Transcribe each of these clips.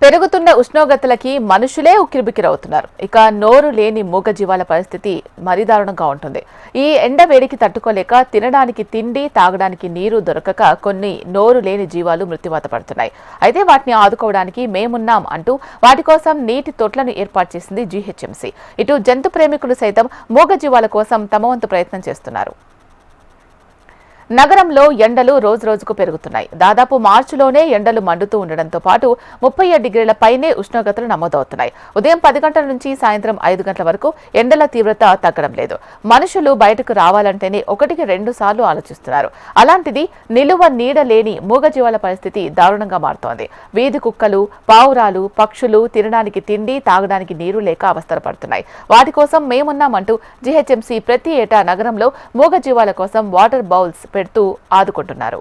పెరుగుతున్న ఉష్ణోగ్రతలకి మనుషులే ఉక్కిరిబిక్కిరవుతున్నారు. ఇక నోరు లేని మూగజీవాల పరిస్థితి మరీ దారుణంగా ఉంటుంది. ఈ ఎండ వేడికి తట్టుకోలేక తినడానికి తిండి, తాగడానికి నీరు దొరకక కొన్ని నోరు లేని జీవాలు మృత్యువాత పడుతున్నాయి. అయితే వాటిని ఆదుకోవడానికి మేమున్నాం అంటూ వాటి కోసం నీటి తొట్లను ఏర్పాటు చేసింది జీహెచ్ఎంసీ. ఇటు జంతు ప్రేమికులు సైతం మూగజీవాల కోసం తమ వంతు ప్రయత్నం చేస్తున్నారు. నగరంలో ఎండలు రోజురోజుకు పెరుగుతున్నాయి. దాదాపు మార్చిలోనే ఎండలు మండుతూ ఉండడంతో పాటు 37 డిగ్రీల పైనే ఉష్ణోగ్రతలు నమోదవుతున్నాయి. ఉదయం 10 గంటల నుంచి సాయంత్రం 5 గంటల వరకు ఎండల తీవ్రత తగ్గడం లేదు. మనుషులు బయటకు రావాలంటేనే 1-2 సార్లు ఆలోచిస్తున్నారు. అలాంటిది నిలువ నీడ లేని మూగజీవాల పరిస్థితి దారుణంగా మారుతోంది. వీధి కుక్కలు, పావురాలు, పక్షులు తినడానికి తిండి, తాగడానికి నీరు లేక అవస్థలు పడుతున్నాయి. వాటి కోసం మేమున్నామంటూ జీహెచ్ఎంసీ ప్రతి ఏటా నగరంలో మూగజీవాల కోసం వాటర్ బౌల్స్ పెడుతూ ఆదుకుంటున్నారు.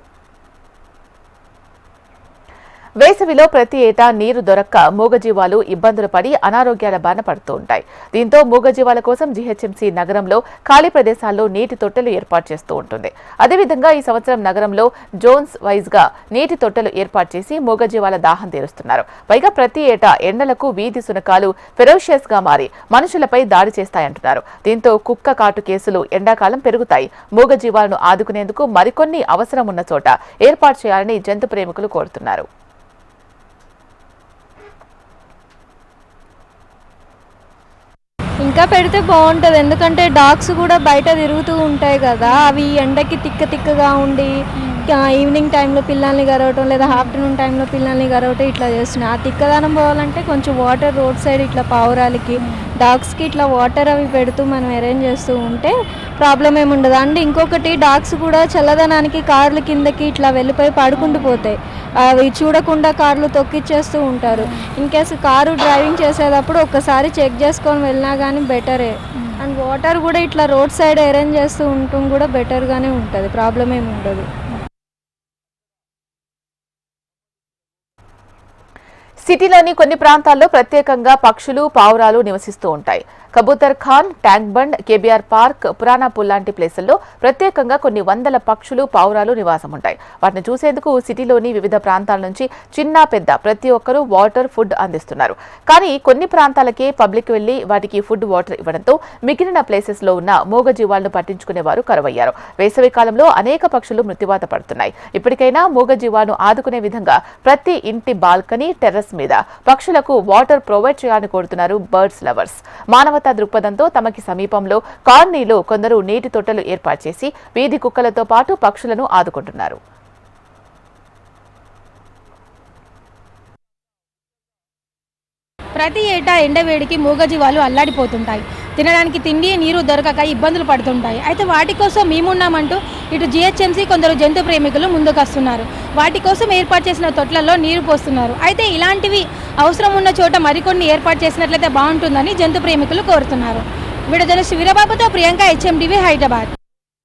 వేసవిలో ప్రతి ఏటా నీరు దొరక్క మూగజీవాలు ఇబ్బందులు పడి అనారోగ్యాల బారిన పడుతూ ఉంటాయి. దీంతో మూగజీవాల కోసం జీహెచ్ఎంసీ నగరంలో ఖాళీ ప్రదేశాల్లో నీటి తొట్టెలు ఏర్పాటు చేస్తూ ఉంటుంది. అదేవిధంగా ఈ సంవత్సరం నగరంలో జోన్స్ వైజ్ గా నీటి తొట్టెలు ఏర్పాటు చేసి మూగజీవాల దాహం తీరుస్తున్నారు. పైగా ప్రతి ఏటా ఎండలకు వీధి శునకాలు ఫెరోషియస్ గా మారి మనుషులపై దాడి చేస్తాయంటున్నారు. దీంతో కుక్క కాటు కేసులు ఎండాకాలం పెరుగుతాయి. మూగజీవాలను ఆదుకునేందుకు మరికొన్ని అవసరం ఉన్న చోట ఏర్పాటు చేయాలని జంతు ప్రేమికులు కోరుతున్నారు. ఇంకా పెడితే బాగుంటుంది. ఎందుకంటే డాగ్స్ కూడా బయట తిరుగుతూ ఉంటాయి కదా, అవి ఎండకి తిక్కగా ఉండి ఈవినింగ్ టైంలో పిల్లల్ని గరవటం లేదా ఆఫ్టర్నూన్ టైంలో పిల్లల్ని గరవటం ఇట్లా చేస్తున్నాయి. ఆ తిక్కదనం పోవాలంటే కొంచెం వాటర్ రోడ్ సైడ్ ఇట్లా పావురాలకి, డాగ్స్కి ఇట్లా వాటర్ అవి పెడుతూ మనం అరేంజ్ చేస్తూ ఉంటే ప్రాబ్లం ఏమి ఉండదు. అండ్ ఇంకొకటి, డాగ్స్ కూడా చల్లదనానికి కార్ల కిందకి ఇట్లా వెళ్ళిపోయి పడుకుంటూ పోతాయి. అవి చూడకుండా కార్లు తొక్కిచ్చేస్తూ ఉంటారు. ఇన్ కేసు కారు డ్రైవింగ్ చేసేటప్పుడు ఒక్కసారి చెక్ చేసుకొని వెళ్ళినా కానీ బెటరే. అండ్ వాటర్ కూడా ఇట్లా రోడ్ సైడ్ అరేంజ్ చేస్తూ ఉండటం కూడా బెటర్గానే ఉంటుంది, ప్రాబ్లం ఏమి ఉండదు. సిటీలోని కొన్ని ప్రాంతాల్లో ప్రత్యేకంగా పక్షులు, పావురాలు నివసిస్తూ ఉంటాయి. Kabutar Khan, Tank Bund, KBR park, Puranapul లాంటి ప్లేసుల్లో ప్రత్యేకంగా కొన్ని వందల పక్షులు, పావురాలు నివాసం ఉంటాయి. వాటిని చూసేందుకు సిటీలోని వివిధ ప్రాంతాల నుంచి చిన్న పెద్ద ప్రతి ఒక్కరూ వాటర్, ఫుడ్ అందిస్తున్నారు. కానీ కొన్ని ప్రాంతాలకే పబ్లిక్ వెళ్లి వాటికి ఫుడ్, వాటర్ ఇవ్వడంతో మిగిలిన ప్లేసెస్ లో ఉన్న మూగజీవాలను పట్టించుకునేవారు కరువయ్యారు. వేసవి కాలంలో అనేక పక్షులు మృత్యువాత పడుతున్నాయి. ఇప్పటికైనా మూగజీవాలను ఆదుకునే విధంగా ప్రతి ఇంటి బాల్కనీ, టెర్రస్ మీద పక్షులకు వాటర్ ప్రొవైడ్ చేయాలని కోరుతున్నారు బర్డ్స్ లవర్స్. మానవతా దృక్పథంతో తమకి సమీపంలో కాలనీలో కొందరు నీటి తొట్టెలు ఏర్పాటు చేసి వీధి కుక్కలతో పాటు పక్షులను ఆదుకుంటున్నారు. ప్రతి ఏటా ఎండవేడికి మూగజీవాలు అల్లాడిపోతుంటాయి. తినడానికి తిండి, నీరు దొరకక ఇబ్బందులు పడుతుంటాయి. అయితే వాటి కోసం మేమున్నామంటూ ఇటు జీహెచ్ఎంసీ కొందరు జంతు ప్రేమికులు ముందుకొస్తున్నారు. వాటి కోసం ఏర్పాటు చేసిన తొట్లలో నీరు పోస్తున్నారు. అయితే ఇలాంటివి అవసరం ఉన్న చోట మరికొన్ని ఏర్పాటు చేసినట్లయితే బాగుంటుందని జంతు ప్రేమికులు కోరుతున్నారు. వీడియో జర్నలిస్ట్ వీరబాబుతో ప్రియాంక, HMTV, హైదరాబాద్.